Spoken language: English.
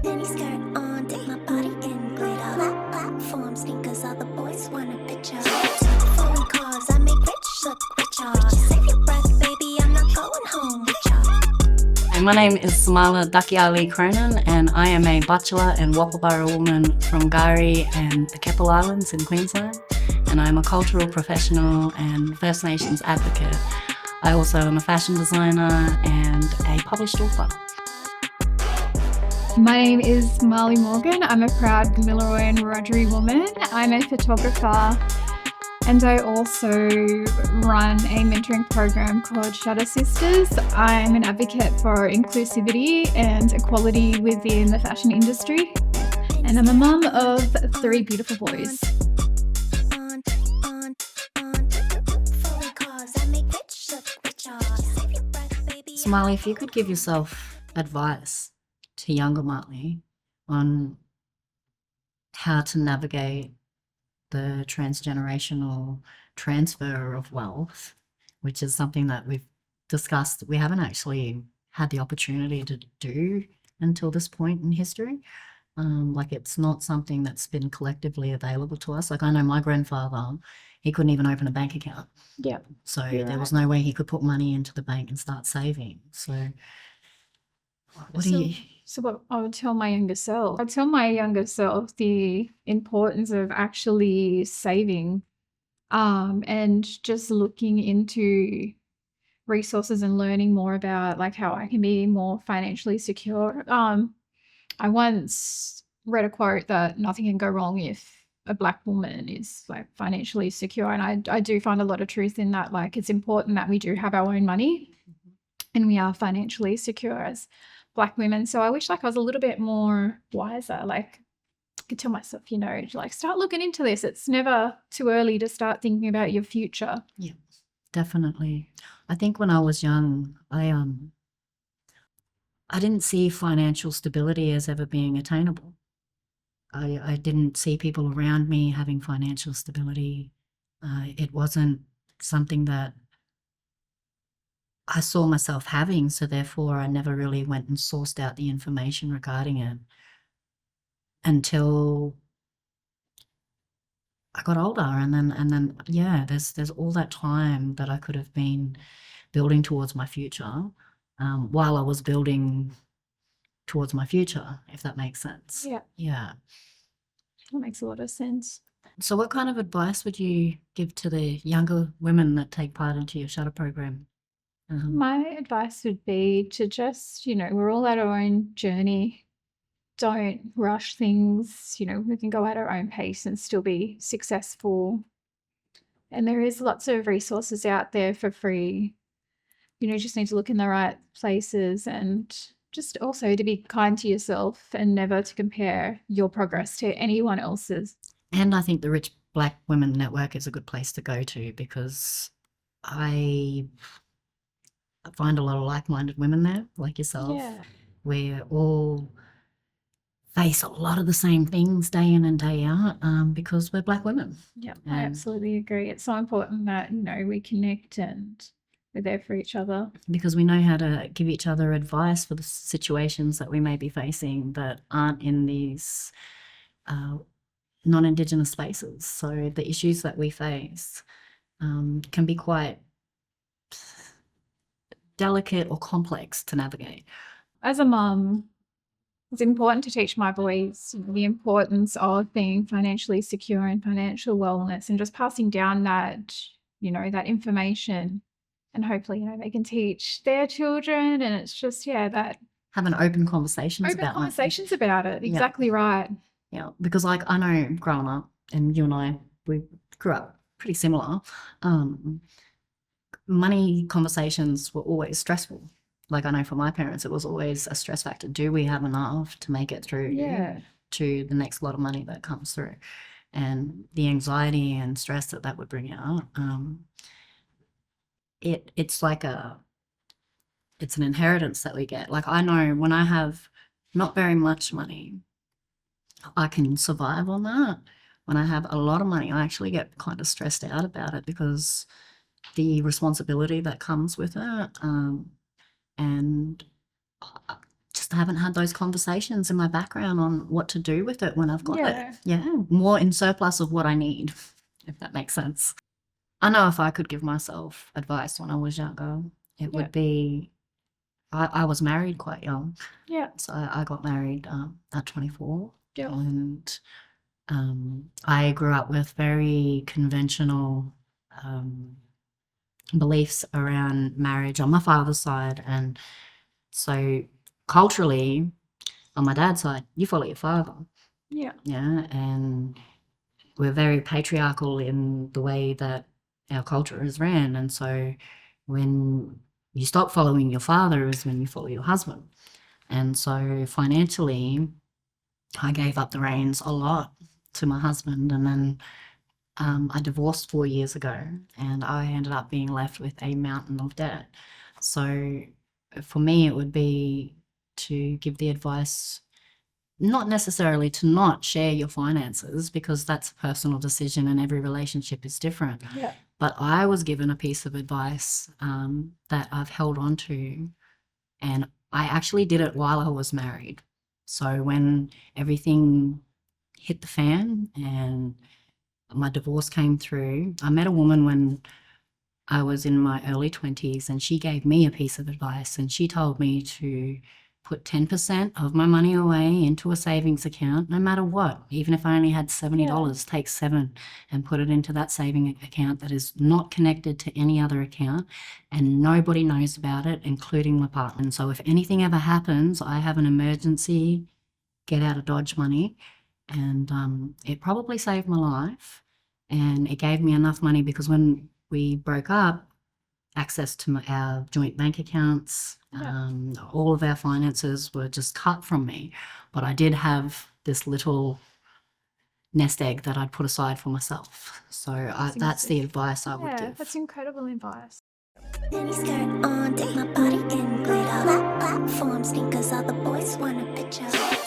mini skirt on, dip my body in glitter. Platform sneakers, all the boys want a picture. Foreign cars, I make rich look richer. Save your breath, baby, I'm not going home with ya. Hi, my name is Samala Ali Cronin, and I am a bachelor and Wapabara woman from Gari and the Keppel Islands in Queensland, and I'm a cultural professional and First Nations advocate. I also am a fashion designer and a published author. My name is Marley Morgan. I'm a proud Milaroi and Wiradjuri woman. I'm a photographer, and I also run a mentoring program called Shutter Sisters. I'm an advocate for inclusivity and equality within the fashion industry, and I'm a mum of 3 beautiful boys. Smiley, if you could give yourself advice to younger Marley on how to navigate the transgenerational transfer of wealth, which is something that we've discussed, we haven't actually had the opportunity to do until this point in history. Like, it's not something that's been collectively available to us. Like, I know my grandfather, he couldn't even open a bank account. Yeah. So there was no way he could put money into the bank and start saving. So what do you... So what I would tell my younger self, I'd tell my younger self the importance of actually saving, and just looking into resources and learning more about like how I can be more financially secure. I once read a quote that nothing can go wrong if a Black woman is like financially secure, and I do find a lot of truth in that. Like, it's important that we do have our own money and we are financially secure as Black women. So I wish like I was a little bit more wiser. Like, I could tell myself, like, start looking into this. It's never too early to start thinking about your future. Yeah, definitely. I think when I was young, I didn't see financial stability as ever being attainable. I didn't see people around me having financial stability. It wasn't something that I saw myself having, so therefore I never really went and sourced out the information regarding it until I got older. And then yeah, there's all that time that I could have been building towards my future, while I was building towards my future, if that makes sense. Yeah. Yeah. That makes a lot of sense. So what kind of advice would you give to the younger women that take part into your Shutter program? My advice would be to just, we're all at our own journey. Don't rush things. We can go at our own pace and still be successful. And there is lots of resources out there for free. You just need to look in the right places, and just also to be kind to yourself and never to compare your progress to anyone else's. And I think the Rich Black Women Network is a good place to go to, because I find a lot of like-minded women there, like yourself. Yeah. We all face a lot of the same things day in and day out, because we're Black women. Yeah, I absolutely agree. It's so important that, we connect and we're there for each other. Because we know how to give each other advice for the situations that we may be facing that aren't in these non-Indigenous spaces. So the issues that we face can be quite delicate or complex to navigate. As a mum, it's important to teach my boys the importance of being financially secure and financial wellness, and just passing down that, that information, and hopefully, they can teach their children. And it's just, that having open conversations about it. Exactly right. Yeah, because like I know growing up, and you and I, we grew up pretty similar, money conversations were always stressful. Like, I know for my parents, it was always a stress factor. Do we have enough to make it through to the next lot of money that comes through? And the anxiety and stress that would bring out, it's like it's an inheritance that we get. Like, I know when I have not very much money, I can survive on that. When I have a lot of money, I actually get kind of stressed out about it, because the responsibility that comes with it, and just just haven't had those conversations in my background on what to do with it when I've got Yeah. it. Yeah, more in surplus of what I need, if that makes sense. I know if I could give myself advice when I was younger, it Yeah. would be I was married quite young. Yeah. So I got married at 24. Yeah. And I grew up with very conventional beliefs around marriage on my father's side. And so culturally, on my dad's side, you follow your father. Yeah. Yeah. And we're very patriarchal in the way that our culture is ran. And so when you stop following your father is when you follow your husband. And so financially, I gave up the reins a lot to my husband. And then I divorced 4 years ago, and I ended up being left with a mountain of debt. So for me, it would be to give the advice, not necessarily to not share your finances, because that's a personal decision and every relationship is different. Yeah. But I was given a piece of advice that I've held on to, and I actually did it while I was married. So when everything hit the fan and my divorce came through, I met a woman when I was in my early 20s, and she gave me a piece of advice, and she told me to put 10% of my money away into a savings account, no matter what. Even if I only had $70, take 7 and put it into that saving account that is not connected to any other account, and nobody knows about it, including my partner. And so if anything ever happens, I have an emergency get out of Dodge money, and it probably saved my life, and it gave me enough money because when we broke up, access to our joint bank accounts, all of our finances were just cut from me. But I did have this little nest egg that I'd put aside for myself. So that's the advice I would Yeah, give. that's incredible advice. Mini skirt on, dip my body in glitter. Platform sneakers, all the boys want a picture.